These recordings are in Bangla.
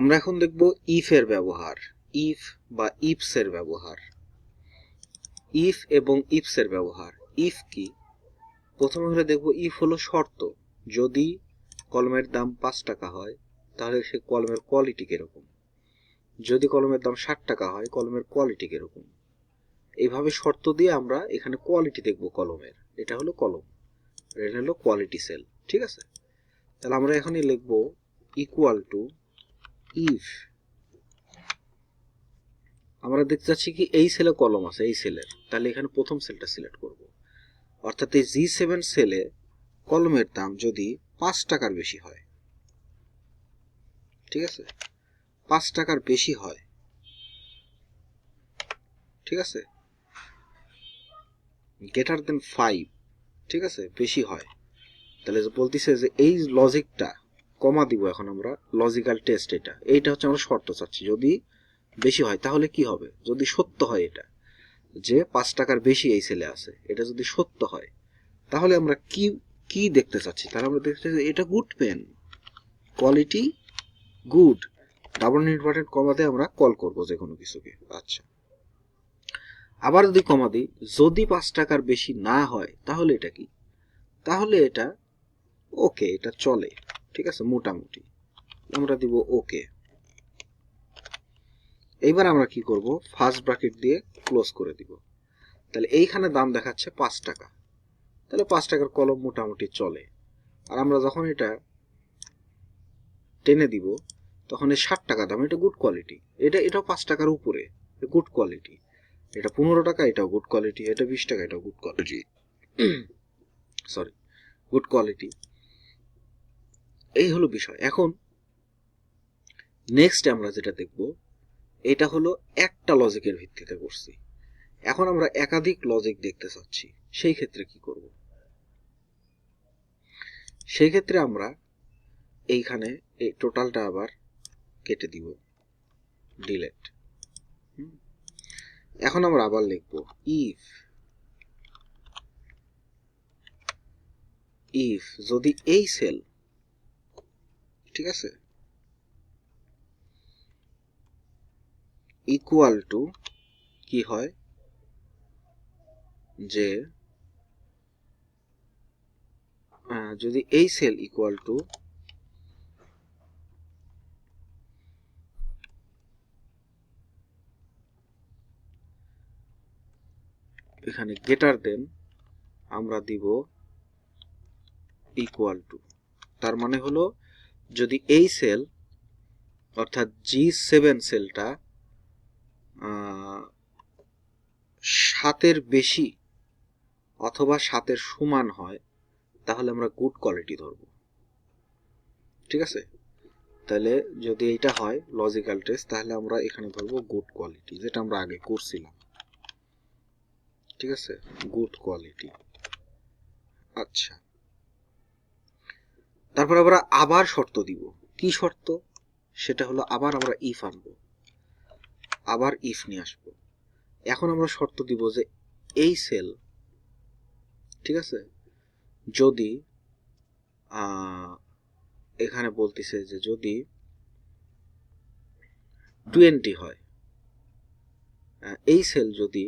আমরা এখন দেখব ইফ এর ব্যবহার, ইফ বা ইফস এর ব্যবহার। ইফ এবং ইফস এর ব্যবহার। ইফ কি? প্রথমে আমরা দেখব ইফ হলো শর্ত। যদি কলমের দাম 5 টাকা হয় তাহলে সে কলমের কোয়ালিটি কিরকম, যদি কলমের দাম 60 টাকা হয় কলমের কোয়ালিটি কিরকম। এইভাবে শর্ত দিয়ে আমরা এখানে কোয়ালিটি দেখব কলমের। এটা হলো কলম, এটা হলো কোয়ালিটি সেল। ঠিক আছে, তাহলে আমরা এখানে লিখব ইকুয়াল টু ইফ। আমরা দেখতে চাচ্ছি কি এই সেলে কলম আছে, এই সেলের, তাহলে এখানে প্রথম সেলটা সিলেক্ট করব। অর্থাৎ এই G7 সেলে কলমের দাম যদি 5 টাকার বেশি হয়, ঠিক আছে, 5 টাকার বেশি হয়, ঠিক আছে, গ্রেটার দেন 5, ঠিক আছে, বেশি হয়, তাহলে বলতেছে যে এই লজিকটা কমা দিব। এখন আমরা লজিক্যাল টেস্ট, এইটা হচ্ছে আমরা শর্ত চাচ্ছি। যদি বেশি হয় তাহলে কি হবে, যদি সত্য হয় এটা যে 5 টাকার বেশি এই সেলে আছে, এটা যদি সত্য হয় তাহলে আমরা কি কি দেখতে চাচ্ছি, তাহলে আমরা দেখতে চাচ্ছি এটা good pen, quality good. Double inverted comma দিয়ে আমরা কল করব যে কোনো কিছুকে। আচ্ছা, আবার যদি কমা দিই, যদি 5 টাকার বেশি না হয় তাহলে এটা কি, তাহলে এটা ওকে, এটা চলে, ঠিক আছে, মোটামুটি আমরা দিব ওকে। এইবার আমরা কি করব, ফার্স্ট ব্র্যাকেট দিয়ে ক্লোজ করে দিব। তাহলে এইখানে দাম দেখাচ্ছে 5 টাকা, তাহলে 5 টাকার কলম মোটামুটি চলে। আর আমরা যখন এটা টেনে দিব তখন এই 60 টাকা দাম, এটা গুড কোয়ালিটি, এটাও 5 টাকার উপরে, গুড কোয়ালিটি। এটা 15 টাকা, এটাও গুড কোয়ালিটি। এটা 20 টাকা, এটাও good quality, sorry, good quality. এই হলো বিষয়। এখন নেক্সট আমরা যেটা দেখব, এটা হলো একটা লজিকের ভিত্তিতে করছি। এখন আমরা একাধিক লজিক দেখতে চাচ্ছি, সেই ক্ষেত্রে কি করব? সেই ক্ষেত্রে আমরা এইখানে এই টোটালটা আবার কেটে দিব, ডিলেট। এখন আমরা আবার লিখব ইফ, ইফ যদি এই সেল, ঠিক আছে, ইকুয়াল টু কি হয়, যে যদি এই সেল ইকুয়াল টু এখানে গ্রেটার দেন আমরা দিব ইকুয়াল টু। তার মানে হলো যদি এই সেল অর্থাৎ G7 সেলটা 7-এর বেশি অথবা 7-এর সমান হয় তাহলে আমরা গুড কোয়ালিটি ধরব, ঠিক আছে। তাহলে যদি এইটা হয় লজিক্যাল টেস্ট, তাহলে আমরা এখানে ধরবো গুড কোয়ালিটি, যেটা আমরা আগে করছিলাম, ঠিক আছে, গুড কোয়ালিটি। আচ্ছা, তারপর আমরা আবার শর্ত দিব। কি শর্ত? সেটা হলো আবার আমরা ইফ আনবো, আবার ইফ নিয়ে আসবো। এখন আমরা শর্ত দিব যে এই সেল, ঠিক আছে, যদি এখানে বলতেছে যে যদি 20 হয়, এই সেল যদি,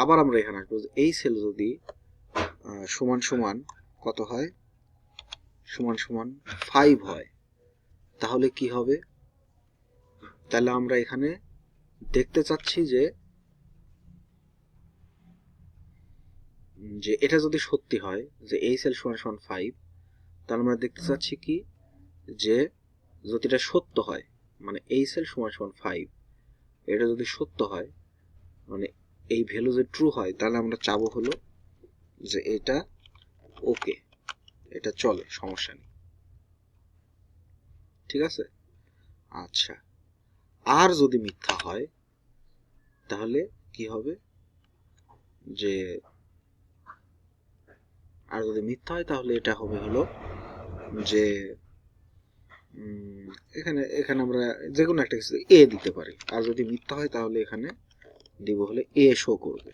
আবার আমরা এখানে আসবো যে এই সেল যদি সমান সমান কত হয়, সমান সমান 5 হয়, তাহলে কি হবে? তাহলে আমরা এখানে দেখতে চাচ্ছি যে যে এটা যদি সত্যি হয় যে এই সেল সমান সমান 5, তাহলে আমরা দেখতে চাচ্ছি কি, যে যদি এটা সত্য হয়, মানে এই সেল সমান সমান 5, এটা যদি সত্য হয়, মানে এই ভ্যালু যদি ট্রু হয়, তাহলে আমরা চাবো হলো যে এটা ওকে, এটা চলে, সমস্যা নেই, ঠিক আছে। আচ্ছা, আর যদি মিথ্যা হয় তাহলে কি হবে, যে আর যদি মিথ্যা হয় তাহলে এটা হবে হলো যে এখানে এখানে আমরা যে কোনো একটা কিছু এ দিতে পারি। আর যদি মিথ্যা হয় তাহলে এখানে দিব হলে এ শো করবে,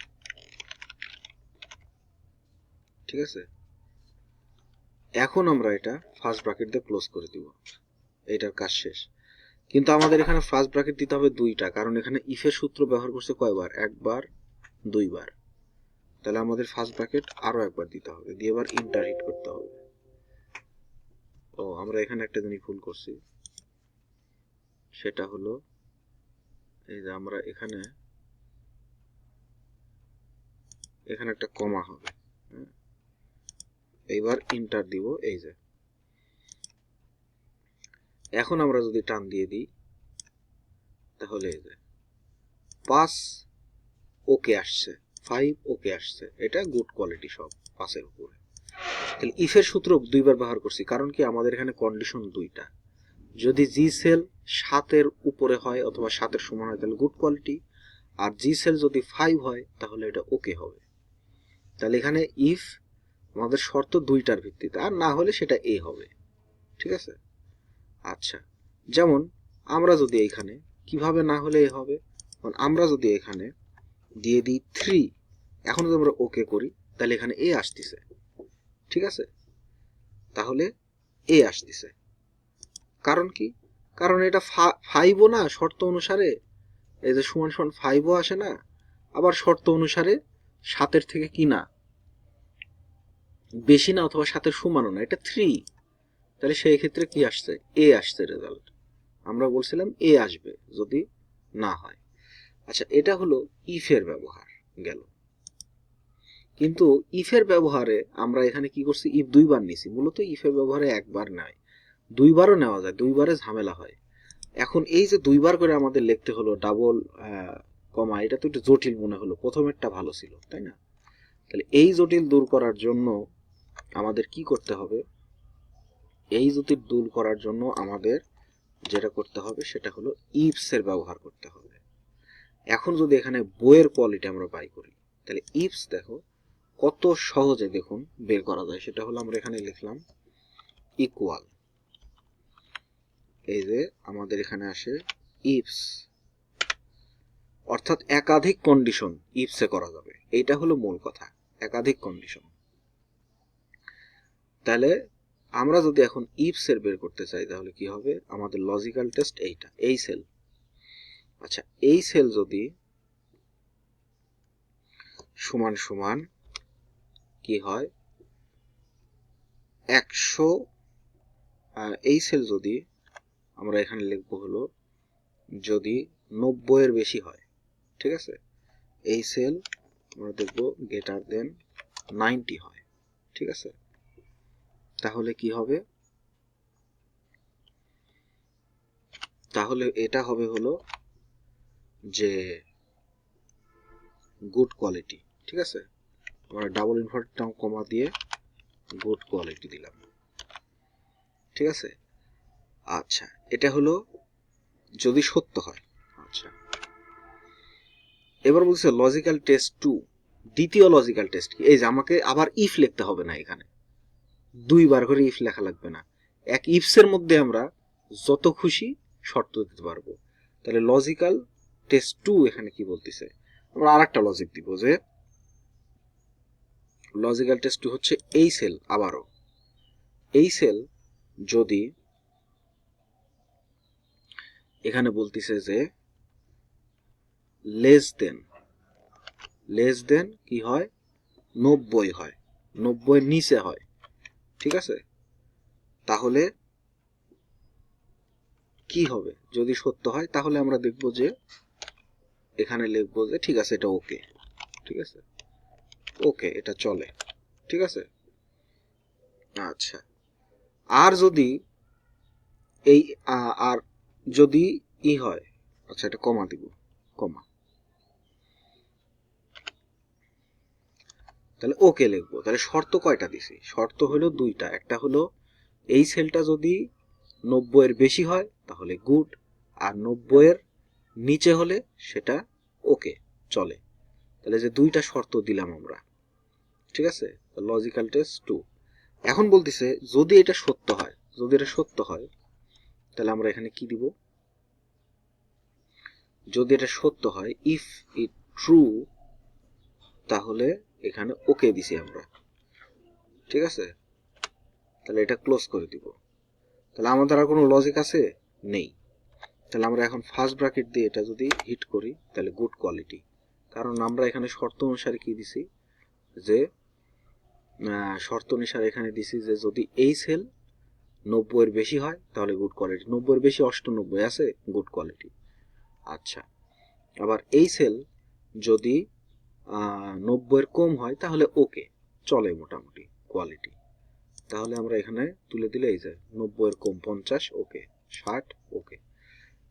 ঠিক আছে। এখন আমরা এটা ফার্স্ট ব্র্যাকেট দিয়ে ক্লোজ করে দিব, এটার কাজ শেষ। কিন্তু আমাদের এখানে ফার্স্ট ব্র্যাকেট দিতে হবে দুইটা, কারণ এখানে ইফের সূত্র ব্যবহার করছে কয়বার, একবার দুইবার। তাহলে আমাদের ফার্স্ট ব্র্যাকেট আরো একবার দিতে হবে, দিয়ে এবার ইন্টার হিট করতে হবে। ও আমরা এখানে একটা জিনিস ভুল করছি, সেটা হলো এই যে আমরা এখানে একটা কমা হবে, এইবার ইন্টার দিব। এই যে এখন আমরা যদি টান দিয়ে দিই তাহলে এই যে 5 ওকে আসছে, 5 ওকে আসছে, এটা গুড কোয়ালিটি সব 5 এর উপরে। তাহলে ইফের সূত্র দুইবার ব্যবহার করছি, কারণ কি আমাদের এখানে কন্ডিশন দুইটা, যদি জি সেল 7 এর উপরে হয় অথবা 7 এর সমান হয় তাহলে গুড কোয়ালিটি, আর জি সেল যদি 5 হয় তাহলে এটা ওকে হবে। তাহলে এখানে ইফ আমাদের শর্ত দুইটার ভিত্তিতে, আর না হলে সেটা এ হবে, ঠিক আছে। আচ্ছা, যেমন আমরা যদি এখানে কিভাবে না হলে এ হবে, আমরা যদি এখানে দিয়ে দিই 3, এখন যদি আমরা ওকে করি তাহলে এখানে এ আসতেছে, ঠিক আছে। তাহলে এ আসতেছে, কারণ কি, কারণ এটা 5ও না শর্ত অনুসারে, এই যে সমান সমান 5ও আসে না, আবার শর্ত অনুসারে 7 থেকে কি না বেশি না অথবা 7 সমানও না, এটা 3। তাহলে সেই ক্ষেত্রে কি আসছে, এ আসছে রেজাল্ট। আমরা বলছিলাম এ আসবে যদি না হয়। আচ্ছা, এটা হলো ইফের ব্যবহার গেল। কিন্তু ইফের ব্যবহারে আমরা এখানে কি করছি, ইফ দুইবার নিছি। মূলত ইফের ব্যবহারে একবার নয়, দুইবারও নেওয়া যায়, দুইবারে ঝামেলা হয়। এখন এই যে দুইবার করে আমাদের লিখতে হলো ডাবল কমা, এটা তো একটু জটিল মনে হলো, প্রথমেরটা ভালো ছিল তাই না। তাহলে এই জটিল দূর করার জন্য আমাদের কি করতে হবে, এই জটিল দূর করার জন্য আমাদের যেটা করতে হবে সেটা হলো ইফস এর ব্যবহার করতে হবে। এখন যদি এখানে বইয়ের কোয়ালিটি আমরা বাই করি তাহলে ইফস দেখো কত সহজে দেখুন বের করা যায়। সেটা হলো আমরা এখানে লিখলাম ইকুয়াল, এই যে আমাদের এখানে আসে ইফস, অর্থাৎ একাধিক কন্ডিশন ইফসে করা যাবে, এইটা হলো মূল কথা, একাধিক কন্ডিশন। তাহলে আমরা যদি এখন ইফস এর বের করতে চাই তাহলে কি হবে, আমাদের লজিক্যাল টেস্ট এইটা, এই সেল। আচ্ছা, এই সেল যদি সমান সমান কি হয় 100, এই সেল যদি আমরা এখানে লিখবো হলো যদি 90 এর বেশি হয়, ঠিক আছে। এই সেল আমরা দেখবো গ্রেটার দেন 90 হয়, ঠিক আছে। তাহলে কি হবে, তাহলে এটা হবে হলো যে গুড কোয়ালিটি, ঠিক আছে। আমরা ডাবল ইনভার্টেড কমা দিয়ে গুড কোয়ালিটি দিলাম, ঠিক আছে। আচ্ছা, এটা হলো যদি সত্য হয়। আচ্ছা, এবার বলছে লজিক্যাল টেস্ট 2, দ্বিতীয় লজিক্যাল টেস্ট কি, এই যে আমাকে আবার ইফ লিখতে হবে না, এখানে দুইবার করে ইফ লেখা লাগবে না, এক ইফসের মধ্যে আমরা যত খুশি শর্ত দিতে পারবো। তাহলে লজিক্যাল টেস্ট 2 এখানে কি বলতেছে, আমরা আরেকটা লজিক দিব যে লজিক্যাল টেস্ট 2 হচ্ছে এই সেল, আবারও এই সেল যদি এখানে বলতেছে যে লেস দেন কি হয় 90 হয়, 90 এর নিচে হয়, ঠিক আছে। তাহলে কি হবে, যদি সত্য হয় তাহলে আমরা দেখব যে এখানে লিখবো যে ঠিক আছে এটা ওকে, ঠিক আছে, ওকে এটা চলে, ঠিক আছে। আচ্ছা, আর যদি এই আর যদি ই হয়, আচ্ছা এটা কমা দিব, কমা, তাহলে ওকে লিখবো। তাহলে শর্ত কয়টা দিছি, শর্ত হলো দুইটা, একটা হলো এই সেলটা যদি 90 এর বেশি হয় তাহলে গুড, আর 90 এর নিচে হলে সেটা ওকে চলে। তাহলে যে দুইটা শর্ত দিলাম আমরা, ঠিক আছে। Logical test 2। এখন বলতেছে যদি এটা সত্য হয়, যদি এটা সত্য হয় তাহলে আমরা এখানে কি দিব, যদি এটা সত্য হয় ইফ ইট ট্রু, তাহলে এখানে ওকে দিছি আমরা, ঠিক আছে। তাহলে এটা ক্লোজ করে দিব। তাহলে আমাদের আর কোনো লজিক আছে? নেই। তাহলে আমরা এখন ফার্স্ট ব্র্যাকেট দিয়ে এটা যদি হিট করি তাহলে গুড কোয়ালিটি, কারণ আমরা এখানে শর্ত অনুসারে কি দিছি, যে শর্ত অনুসারে এখানে দিছি যে যদি এই সেল 90 এর বেশি হয় তাহলে গুড কোয়ালিটি, 90 এর বেশি 98 আছে গুড কোয়ালিটি। আচ্ছা, আবার এই সেল যদি 90 এর কম হয় তাহলে ওকে, চলে মোটামুটি কোয়ালিটি। তাহলে আমরা এখানে তুলে দিলে এই যে 90 এর কম 50 ওকে, 60 ওকে।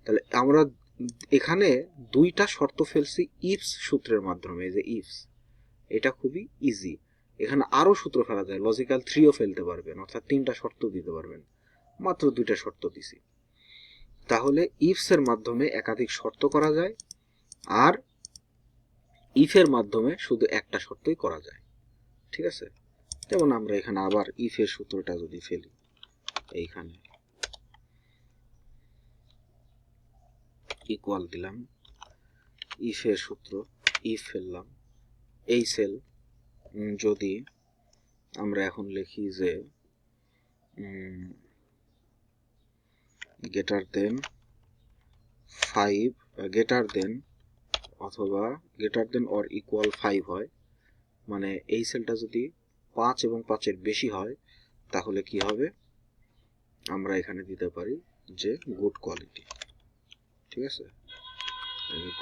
তাহলে আমরা এখানে দুইটা শর্ত ফেলছি ইফস সূত্রের মাধ্যমে, এই যে ইফস, এটা খুবই ইজি। এখানে আরো সূত্র ফেলা যায়, লজিক্যাল 3ও ফেলতে পারবেন, অর্থাৎ 3টা শর্ত দিতে পারবেন, মাত্র 2টা শর্ত দিছি। তাহলে ইফস এর মাধ্যমে একাধিক শর্ত করা যায়, আর ইফের মাধ্যমে শুধু একটা শর্তই করা যায়। ঠিক আছে, যেমন আমরা এখানে আবার ইফের সূত্রটা যদি ফেলি, এইখানে ইকুয়াল দিলাম, ইফের সূত্র, ইফ ফেললাম, এই সেল যদি আমরা এখন লিখি যে গ্রেটার দেন 5, গ্রেটার দেন অথবা গ্রেটার দেন অর ইকুয়াল 5 হয়, মানে এই সেলটা যদি 5 এবং 5 এর বেশি হয় তাহলে কি হবে, আমরা এখানে দিতে পারি যে গুড কোয়ালিটি। ঠিক আছে,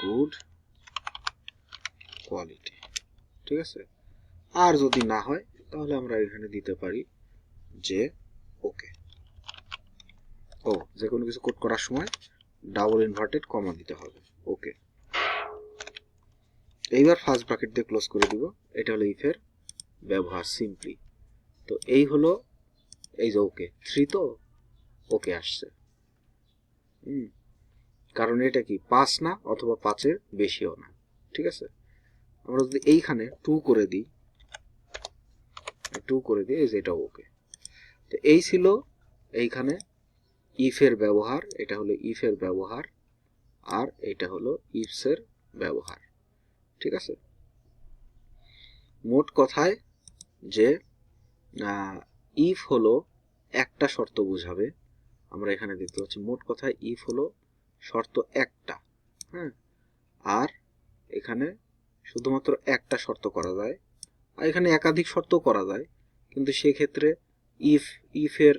গুড কোয়ালিটি। ঠিক আছে, আর যদি না হয় তাহলে আমরা এখানে দিতে পারি যে ওকে। ও, যে কোনো কিছু কোড করার সময় ডাবল ইনভার্টেড কমা দিতে হবে, ওকে। এইবার ফার্স্ট ব্র্যাকেট দিয়ে ক্লোজ করে দিব। এটা হলো ইফের ব্যবহার সিম্পলি। তো এই হলো, এই যে ওকে 3, তো ওকে আসছে, কারণ এটা কি 5 না, অথবা 5-এর বেশিও না। ঠিক আছে, আমরা যদি এইখানে 2 করে দিই, এই যে এটা ওকে। তো এই ছিল এইখানে ইফের ব্যবহার, এটা হলো ইফের ব্যবহার, আর এটা হলো ইফসের ব্যবহার। ঠিক আছে, মোট কথায় যে ইফ হলো একটা শর্ত বোঝাবে, আমরা এখানে দেখতে পাচ্ছি মোট কথায় ইফ হলো শর্ত একটা, হ্যাঁ, আর এখানে শুধুমাত্র একটা শর্ত করা যায়, আর এখানে একাধিক শর্ত করা যায়, কিন্তু সেক্ষেত্রে ইফের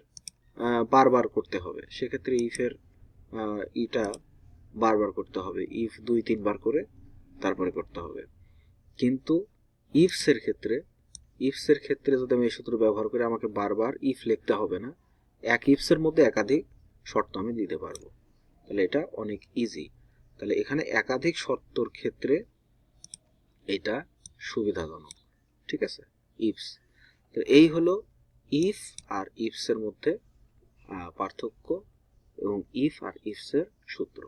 বারবার করতে হবে, সেক্ষেত্রে ইফের ইটা বারবার করতে হবে, ইফ 2-3 বার করে তারপরে করতে হবে। কিন্তু ইফসের ক্ষেত্রে যদি আমি এই সূত্র ব্যবহার করে আমাকে বারবার ইফ লিখতে হবে না, এক ইফসের মধ্যে একাধিক শর্ত আমি দিতে পারবো, তাহলে এটা অনেক ইজি। তাহলে এখানে একাধিক শর্তর ক্ষেত্রে এটা সুবিধাজনক। ঠিক আছে, ইফস। তো এই হলো ইফ আর ইফসের মধ্যে পার্থক্য এবং ইফ আর ইফসের সূত্র।